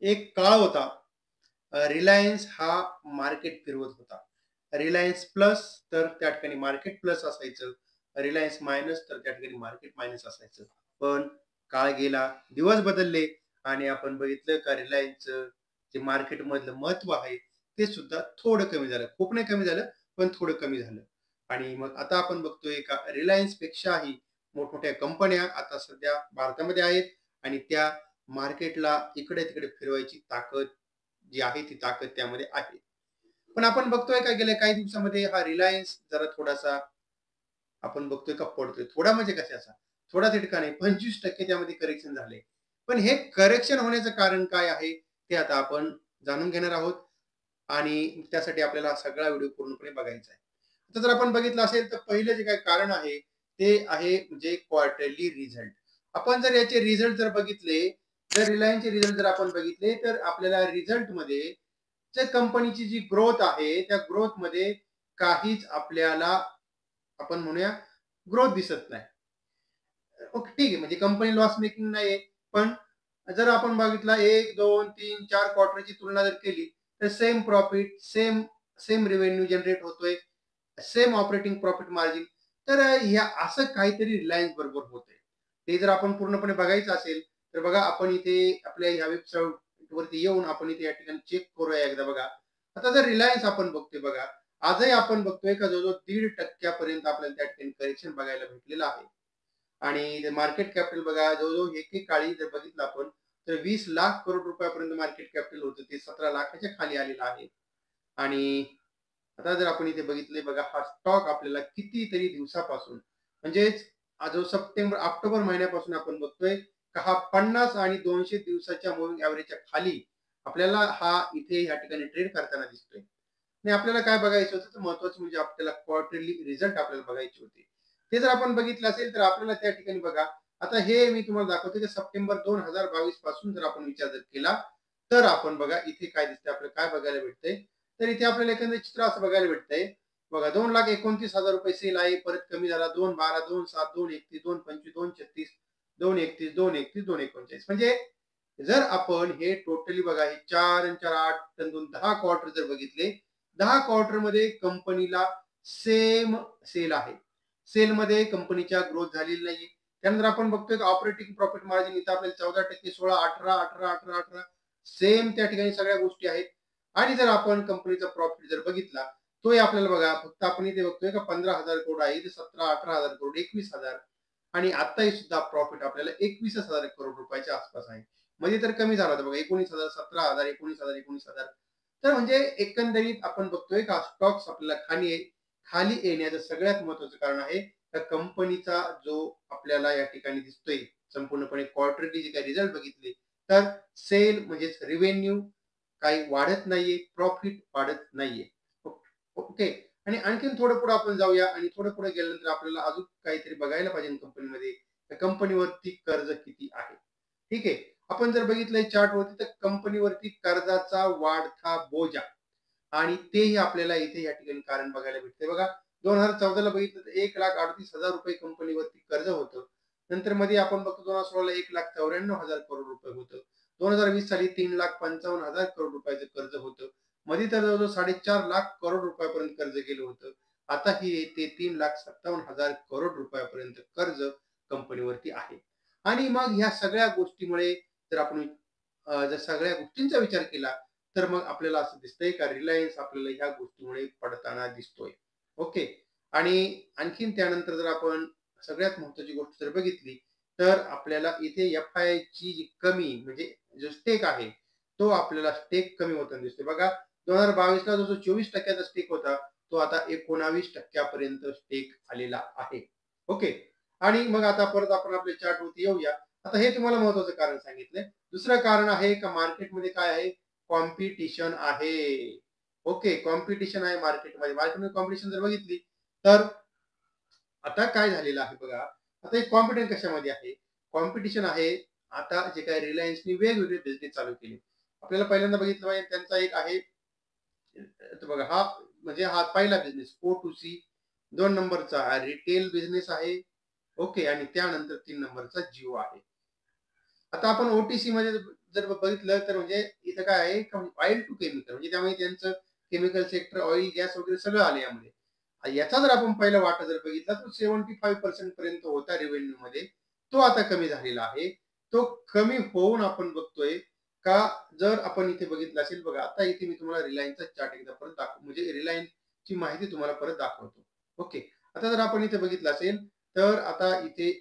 एक काळ होता. रिलायन्स हा मार्केट फिरवत होता. रिलायन्स प्लस तर त्या ठिकाणी मार्केट प्लस असायचं. रिलायन्स मायनस तर त्या ठिकाणी मार्केट मायनस असायचं. पण काळ गेला, दिवस बदलले आणि आपण बघितलं का रिलायन्सचं जे मार्केटमधलं महत्त्व आहे, ते सुद्धा थोडं कमी झालं. खूप नाही कमी झालं, पण थोडं कमी झालं. आणि मग आता आपण बघतोय का रिलायन्सपेक्षाही मोठमोठ्या कंपन्या आता सध्या भारतामध्ये आहेत आणि त्या मार्केटला इकडे-तिकडे फिरवायची ताकद जी आहे ती ताकद त्यामध्ये आहे. पण आपण बघतोय का गेल्या काही दिवसामध्ये हा रिलायन्स जरा थोडासा आपण बघतोय का पडतोय. थोडा म्हणजे कशाचा? थोडा तितका नाही 25% त्यामध्ये करेक्शन झाले. पण हे करेक्शन होण्याचं कारण काय आहे? ते आता आपण जाणून घेणार आहोत आणि त्यासाठी आपल्याला हा सगळा व्हिडिओ पूर्णपणे बघायचा आहे. आता जर आपण बघितलं असेल तर पहिलं जे काही कारण आहे ते आहे म्हणजे क्वार्टरली रिझल्ट. आपण जर याचे रिझल्ट जर बघितले, जर रिलायन्सचे रिझल्ट जर आपण बघितले तर आपल्याला रिझल्टमध्ये त्या कंपनीची जी ग्रोथ आहे, त्या ग्रोथमध्ये काहीच आपल्याला आपण म्हणूया ग्रोथ दिसत नाही. ओके, ठीक आहे. म्हणजे कंपनी लॉस मेकिंग नाहीये. पण जर आपण बघितला 1, 2, 3, 4 क्वार्टरची तुलना जर केली, तर same profit, same same revenue generate होतोय, सेम ऑपरेटिंग प्रॉफिट मार्जिन. तर ह्या असं काहीतरी रिलायन्स बरोबर होतंय. ते जर आपण पूर्णपणे बघायचं असेल, तर बघा आपण इथे आपल्या ह्या वेबसाईटवरती येऊन आपण इथे या ठिकाणी चेक करूया एकदा बघा. आता जर रिलायन्स आपण बघतोय बघा, आजही आपण बघतोय का जवळ-जवळ 1.5% पर्यंत आपल्याला त्या ठिकाणी करेक्शन बघायला भेटलेलं आहे. आणि मार्केट कॅपिटल बघा जवळ-जवळ एकेकाळी जर बघितलं आपण तर 20 लाख करोड रुपयापर्यंत मार्केट कॅपिटल होतं. ते 17 लाखाच्या खाली आलेलं आहे. आणि आता जर आपण इथे बघितले बघा हा स्टॉक आपल्याला कितीतरी दिवसापासून म्हणजेच जो सप्टेंबर ऑक्टोबर महिन्यापासून आपण बघतोय का हा 50 आणि 200 दिवसाच्या मूव्हिंग एव्हरेजच्या खाली आपल्याला हा इथे या ठिकाणी ट्रेड करताना दिसतोय. आणि आपल्याला काय बघायचं होतं तर महत्वाचं म्हणजे आपल्याला क्वार्टरली रिझल्ट आपल्याला बघायचे होते. ते जर आपण बघितलं असेल तर आपल्याला त्या ठिकाणी बघा आता हे मी तुम्हाला दाखवतो की सप्टेंबर 2022 पासून जर आपण विचार जर केला तर आपण बघा इथे काय दिसतंय आपल्याला काय बघायला भेटतंय. तर इथे आपल्याला एखादं चित्र असं बघायला भेटतंय. बघा 2,29,000 रुपये सेल आहे. परत कमी झाला 2,12, 2,7, 2,31, 2,25, 2,36, 2,31, 2,31, 2,39. म्हणजे जर आपण हे टोटली बघा हे 4 आणि 4 8 आणि 2 10 क्वार्टर जर बघितले 10 क्वार्टर मध्ये कंपनीला सेम सेल आहे. सेलमध्ये कंपनीच्या ग्रोथ झालेली नाही. त्यानंतर आपण बघतोय ऑपरेटिंग प्रॉफिट मार्जिन इथं आपल्याला 14%, 16, 18, 18, 18, 18 सेम त्या ठिकाणी सगळ्या गोष्टी आहेत. आणि जर आपण कंपनीचा प्रॉफिट जर बघितला तोही आपल्याला बघा फक्त आपण इथे बघतोय का 15,000 करोड आहे. इथे 17, 18,000 करोड, 21,000 आणि आताही सुद्धा प्रॉफिट आपल्याला 21,000 करोड रुपयाच्या आसपास आहे. मध्ये तर कमी झाला होता बघा 19,000, 17,000, 19,000, 19,000. तर म्हणजे एकंदरीत आपण बघतोय का स्टॉक्स आपल्याला खाली येण्याचं सगळ्यात महत्वाचं कारण आहे त्या कंपनीचा जो आपल्याला या ठिकाणी दिसतोय संपूर्णपणे क्वार्टरली जे काही रिझल्ट बघितले तर सेल म्हणजे रेव्हेन्यू काही वाढत नाहीये, प्रॉफिट वाढत नाहीये. ओके. आणि आणखीन थोडं पुढे आपण जाऊया आणि थोडं पुढे गेल्यानंतर आपल्याला अजून काहीतरी बघायला पाहिजे कंपनीमध्ये. त्या कंपनीवरती कर्ज किती आहे. ठीक आहे. आपण जर बघितलंय चार्टवरती तर कंपनीवरती कर्जाचा वाढता बोजा आणि तेही आपल्याला इथे या ठिकाणी कारण बघायला भेटते बघा. 2014ला बघितलं तर 1,38,000 रुपये कंपनीवरती कर्ज होतं. नंतर मध्ये आपण बघतो 2016ला 1,94,000 करोड रुपये होतं. 2020 साली 3,55,000 करोड रुपयाचं कर्ज होतं. मध्ये तर जवळजवळ 4.5 लाख करोड रुपयापर्यंत कर्ज गेलं होतं. आता ही ते 3,57,000 करोड रुपयापर्यंत कर्ज कंपनीवरती आहे. आणि मग ह्या सगळ्या गोष्टीमुळे जर आपण जर सगळ्या गोष्टींचा विचार केला तर मग आपल्याला असं दिसतंय का रिलायन्स आपल्याला ह्या गोष्टीमुळे पडताना दिसतोय. ओके. आणि आणखीन त्यानंतर जर आपण सगळ्यात महत्वाची गोष्ट जर बघितली तर आपल्याला इथे एफ-आय ची जी कमी म्हणजे जो स्टेक आहे तो आपल्याला स्टेक कमी होताना दिसतोय. बघा 2022ला जो 24% स्टेक होता तो आता 19% पर्यंत स्टेक आलेला आहे. ओके. आणि मग आता परत आपण आपल्या चार्टवरती येऊया. आता हे तुम्हाला महत्वाचं कारण सांगितलंय. दुसरं कारण आहे का मार्केटमध्ये काय आहे कॉम्पिटिशन आहे. ओके. कॉम्पिटिशन आहे मार्केटमध्ये. मार्केटमध्ये कॉम्पिटिशन जर बघितली तर आता काय झालेलं आहे बघा. आता एक कॉम्पिटिशन कशामध्ये आहे? कॉम्पिटिशन आहे आता जे काही रिलायन्सनी वेगवेगळे बिझनेस चालू केले. आपल्याला पहिल्यांदा बघितलं पाहिजे त्यांचा एक आहे बघा हा म्हणजे हा पहिला बिझनेस O2C. 2 नंबरचा रिटेल बिझनेस आहे. ओके. आणि त्यानंतर 3 नंबरचा जिओ आहे. आता आपण OTC मध्ये जर बघितलं तर म्हणजे इथं काय आहे का ऑइल टू केमिकल, म्हणजे त्यामुळे त्यांचं केमिकल सेक्टर, ऑइल, गॅस वगैरे सगळं आलं यामध्ये. याचा जर आपण पहिला वाटा जर बघितला तर 75% पर्यंत होता रेव्हेन्यू मध्ये, तो आता कमी झालेला आहे. तो कमी होऊन आपण बघतोय का, जर आपण इथे बघितलं असेल बघा, आता इथे मी तुम्हाला रिलायन्सचा चार्ट एकदा परत दाखव, म्हणजे रिलायन्सची माहिती तुम्हाला परत दाखवतो. ओके, आता जर आपण इथे बघितलं असेल तर आता इथे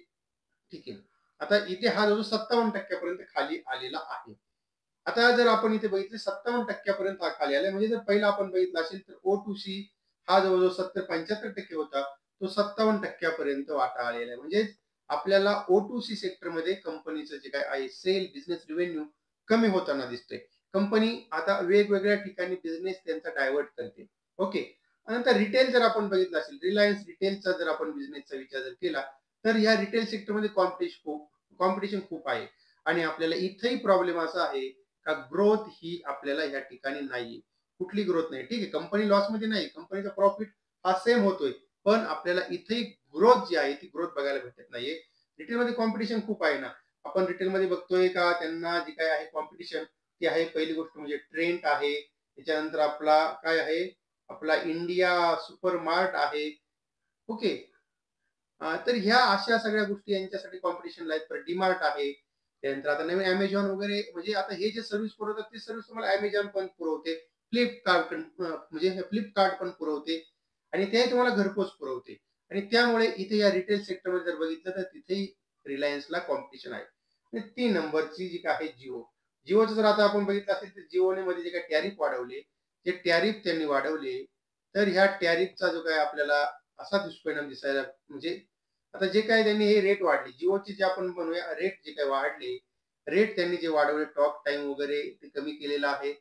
ठीक आहे. आता इथे हा जो 57% पर्यंत खाली आलेला आहे. आता जर आपण इथे बघितलं 57% पर्यंत हा खाली आलाय, म्हणजे जर पहिला आपण बघितलं असेल तर O2C हा जवळजवळ 70-75% होता, तो 57% पर्यंत वाटा आलेला आहे. म्हणजे आपल्याला O2C सेक्टरमध्ये कंपनीचं जे काय आहे सेल, बिझनेस रेव्हेन्यू कमी होताना दिसतंय. कंपनी आता वेगवेगळ्या ठिकाणी बिझनेस त्यांचा डायव्हर्ट करते. ओके. नंतर रिटेल जर आपण बघितलं असेल, रिलायन्स रिटेलचा जर आपण बिझनेसचा विचार जर केला, तर ह्या रिटेल सेक्टरमध्ये कॉम्पिटिशन खूप आहे. आणि आपल्याला इथेही प्रॉब्लेम असा आहे का ग्रोथ ही आपल्याला या ठिकाणी नाहीये. कुठली ग्रोथ नाही. ठीक आहे, कंपनी लॉसमध्ये नाही, कंपनीचा प्रॉफिट हा सेम होतोय. पण आपल्याला इथेही ग्रोथ जी आहे ती ग्रोथ बघायला भेटत नाहीये. रिटेलमध्ये कॉम्पिटिशन खूप आहे ना. आपण रिटेलमध्ये बघतोय का त्यांना जी काय आहे कॉम्पिटिशन, ती आहे पहिली गोष्ट म्हणजे ट्रेंट आहे. त्याच्यानंतर आपला काय आहे, आपला इंडिया सुपर मार्ट आहे. ओके. तर ह्या अशा सगळ्या गोष्टी यांच्यासाठी कॉम्पिटिशनला आहेत. तर डीमार्ट आहे. त्यानंतर आता नवीन Amazon वगैरे, म्हणजे आता हे जे सर्व्हिस पुरवतात ते सर्व्हिस तुम्हाला Amazon पण पुरवते. म्हणजे Flipkart पण पुरवते आणि ते तुम्हाला घरपोच पुरवते. आणि त्यामुळे इथे या रिटेल सेक्टरमध्ये जर बघितलं तर तिथेही रिलायन्सला कॉम्पिटिशन आहे. आणि 3 नंबरची जी आहे जिओ. जिओचं जर आता आपण बघितलं असेल तर जिओने मध्ये जे काही टॅरिफ वाढवले, जे टॅरिफ त्यांनी वाढवले, तर ह्या टॅरिफचा जो काही आपल्याला असा दुष्परिणाम दिसायला, म्हणजे आता जे काही त्यांनी हे रेट वाढले, जिओचे जे आपण म्हणूया रेट जे काही वाढले, रेट त्यांनी जे वाढवले, टॉक टाइम वगैरे ते कमी केलेलं आहे.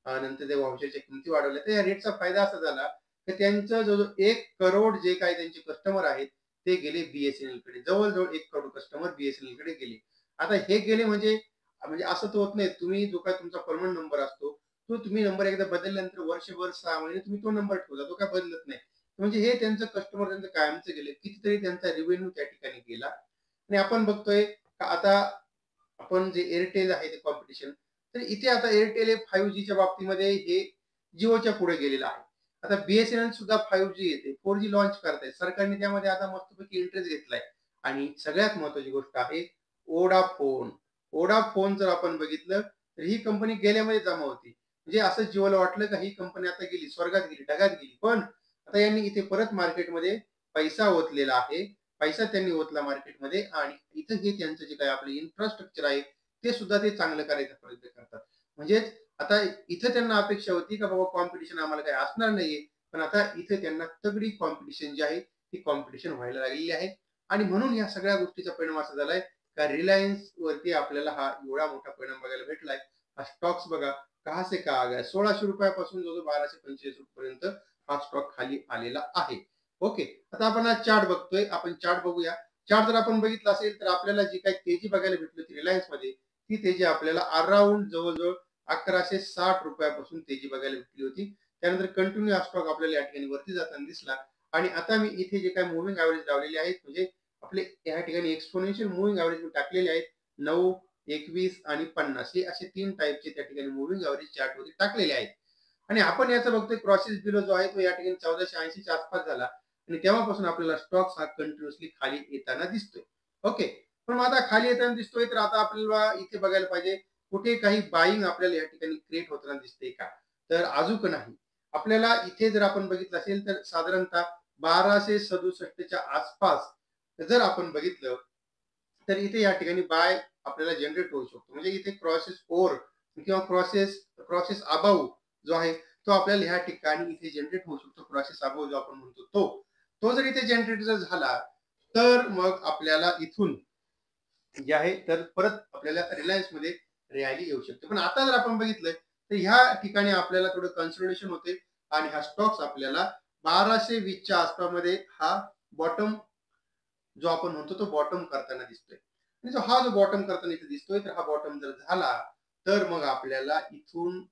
नंतर ते व्हाउचरच्या किमती वाढवल्या. तर या रेटचा फायदा असा झाला की त्यांचं जवळजवळ 1 करोड जे काही त्यांचे कस्टमर आहेत, ते गेले BSNL कडे. जवळ-जवळ 1 करोड कस्टमर BSNL कडे गेले. आता हे गेले म्हणजे म्हणजे असं तर होत नाही. तुम्ही जो काही तुमचा परमनंट नंबर असतो, तो तुम्ही नंबर एकदा बदलल्यानंतर वर्षभर, 6 महिने तुम्ही तो नंबर ठेवला. तो काय बदलत नाही. म्हणजे हे त्यांचं कस्टमर त्यांचं कायमचं गेले. कितीतरी त्यांचा रेव्हेन्यू त्या ठिकाणी गेला. आणि आपण बघतोय का आता आपण जे एअरटेल आहे ते कॉम्पिटिशन, तर इथे आता एअरटेल हे 5Gच्या बाबतीमध्ये हे जिओच्या पुढे गेलेलं आहे. आता BSNL सुद्धा 5G येते, 4G लॉन्च करतायत. सरकारने त्यामध्ये आता मस्तपैकी इंटरेस्ट घेतलाय. आणि सगळ्यात महत्त्वाची गोष्ट आहे वोडाफोन. वोडाफोन जर आपण बघितलं तर ही कंपनी गेल्यामध्ये जमा होती. म्हणजे असं जिओला वाटलं का ही कंपनी आता गेली, स्वर्गात गेली, ढगात गेली. पण आता यांनी इथे परत मार्केटमध्ये पैसा ओतलेला आहे. पैसा त्यांनी ओतला मार्केटमध्ये आणि इथं हे त्यांचं जे काही आपलं इन्फ्रास्ट्रक्चर आहे, ते सुद्धा ते चांगलं करायचा प्रयत्न करतात. म्हणजेच आता इथं त्यांना अपेक्षा होती का बाबा कॉम्पिटिशन आम्हाला काही असणार नाहीये. पण आता इथे त्यांना तगडी कॉम्पिटिशन जी आहे, ती कॉम्पिटिशन व्हायला लागलेली आहे. आणि म्हणून या सगळ्या गोष्टीचा परिणाम असा झालाय का रिलायन्स वरती आपल्याला हा एवढा मोठा परिणाम बघायला भेटलाय. हा स्टॉक्स बघा कहा से कहा गया. ₹1600 जो 1245 पर्यंत हा स्टॉक खाली आलेला आहे. ओके. आता आपण हा चार्ट बघतोय. आपण चार्ट बघूया. चार्ट जर आपण बघितला असेल तर आपल्याला जी काही तेजी बघायला भेटली होती रिलायन्समध्ये, ती तेजी आपल्याला अराउंड जवळ-जवळ ₹1160 पासून तेजी बघायला भेटली होती. त्यानंतर कंटिन्यू हा स्टॉक आपल्याला या ठिकाणी वरती जाताना दिसला. आणि आता मी इथे जे काही मूव्हिंग एव्हरेज लावलेले आहेत, म्हणजे आपले या ठिकाणी एक्सपोनेन्शियल मूव्हिंग एव्हरेज मी टाकलेले आहेत. 9, 21 आणि 50 हे असे 3 टाइपचे त्या ठिकाणी मूव्हिंग एव्हरेज चार्टवरती टाकलेले आहेत. आणि आपण याचं बघतोय क्रॉसेस बिलो जो आहे तो या ठिकाणी 1480 च्या आसपास झाला. आणि तेव्हापासून आपल्याला स्टॉक्स हा कंटिन्युअसली खाली येताना दिसतोय. ओके. पण मग आता खाली येताना दिसतोय तर आता आपल्याला इथे बघायला पाहिजे कुठे काही बाईंग आपल्याला या ठिकाणी क्रिएट होताना दिसते का? तर अजून नाही. आपल्याला इथे जर आपण बघितलं असेल तर साधारणतः 1267 च्या आसपास जर आपण बघितलं तर इथे या ठिकाणी बाय आपल्याला जनरेट होऊ शकतो. म्हणजे इथे क्रॉसेस ओव्हर किंवा क्रॉसेस अबाव जो आहे तो आपल्याला ह्या ठिकाणी इथे जनरेट होऊ शकतो. क्रॉसेस अबाव जो आपण म्हणतो तो जर इथे जनरेट जर झाला तर मग आपल्याला इथून जे आहे तर परत आपल्याला रिलायन्स मध्ये रॅली येऊ शकते. पण आता जर आपण बघितलं तर ह्या ठिकाणी आपल्याला थोडं कन्सोलिडेशन होते आणि हा स्टॉक्स आपल्याला 1220 च्या आसपासमध्ये हा बॉटम जो आपण म्हणतो तो बॉटम करताना दिसतोय. आणि हा जो बॉटम करताना इथे दिसतोय तर हा बॉटम जर झाला तर मग आपल्याला इथून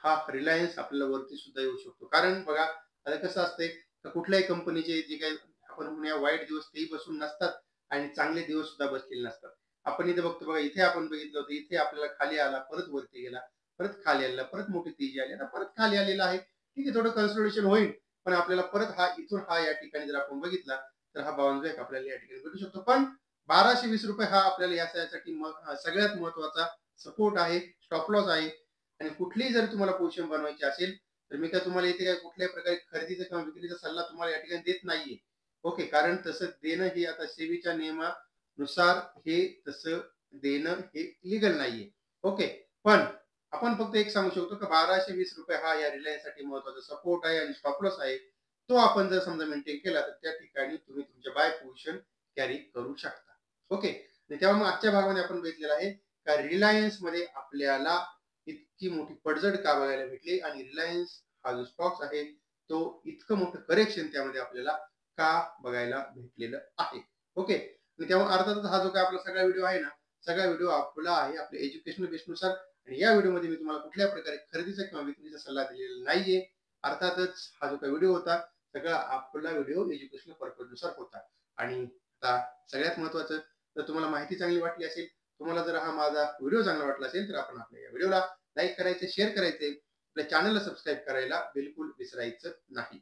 हा रिलायन्स आपल्याला वरती सुद्धा येऊ शकतो. कारण बघा आता कसं असतंय तर कुठल्याही कंपनीचे जे काही आपण म्हणूया वाईट दिवस तेही बसून नसतात आणि चांगले दिवस सुद्धा बसलेले नसतात. आपण इथे बघतो बघा, इथे आपण बघितलं होतं, इथे आपल्याला खाली आला, परत वरती गेला, परत खाली आलेला, परत मोठी तेजी आली, आता परत खाली आलेला आहे. ठीक आहे, थोडं कन्सोलिडेशन होईल, पण आपल्याला परत हा इथून हा या ठिकाणी जर आपण बघितला तर हा बाउन्स बॅक आपल्याला या ठिकाणी भेटू शकतो. पण ₹1220 हा आपल्याला यासाठी सगळ्यात महत्वाचा सपोर्ट आहे, स्टॉप लॉस आहे. आणि कुठलीही जर तुम्हाला पोझिशन बनवायची असेल तर मी काय तुम्हाला इथे काय कुठल्याही प्रकारे खरेदीचा किंवा विक्रीचा सल्ला तुम्हाला या ठिकाणी देत नाहीये. ओके, कारण तसं देणं हे आता सेबीच्या नियमानुसार हे तसं देणं हे लीगल नाहीये. ओके, पण आपण फक्त एक सांगू शकतो की ₹1220 हा या रिलायन्ससाठी महत्वाचा सपोर्ट आहे आणि स्टॉप लॉस आहे. तो आपण जर समजा मेंटेन केला तर त्या ठिकाणी तुम्ही तुमच्या बाय पोझिशन कॅरी करू शकता. ओके, आणि तेव्हा मग आजच्या भागामध्ये आपण बघितलेलं आहे का रिलायन्स मध्ये आपल्याला इतकी मोठी पडझड का बघायला भेटली आणि रिलायन्स हा जो स्टॉक्स आहे तो इतकं मोठं करेक्शन त्यामध्ये आपल्याला का बघायला भेटलेलं आहे. ओके, आणि तेव्हा अर्थातच हा जो काय आपला सगळा व्हिडिओ आहे ना, सगळा व्हिडिओ आपला आहे आपल्या एज्युकेशनल बेसनुसार, आणि या व्हिडिओमध्ये मी तुम्हाला कुठल्या प्रकारे खरेदीचा किंवा विक्रीचा सल्ला दिलेला नाहीये. अर्थातच हा जो काही व्हिडिओ होता सगळा आपला व्हिडिओ एज्युकेशनल पर्पजनुसार होता. आणि आता सगळ्यात महत्वाचं, जर तुम्हाला माहिती चांगली वाटली असेल, तुम्हाला जर हा माझा व्हिडिओ चांगला वाटला असेल तर आपण आपल्या या व्हिडिओला लाईक करायचे, शेअर करायचे, आपल्या चॅनलला सबस्क्राईब करायला बिलकुल विसरायचं नाही.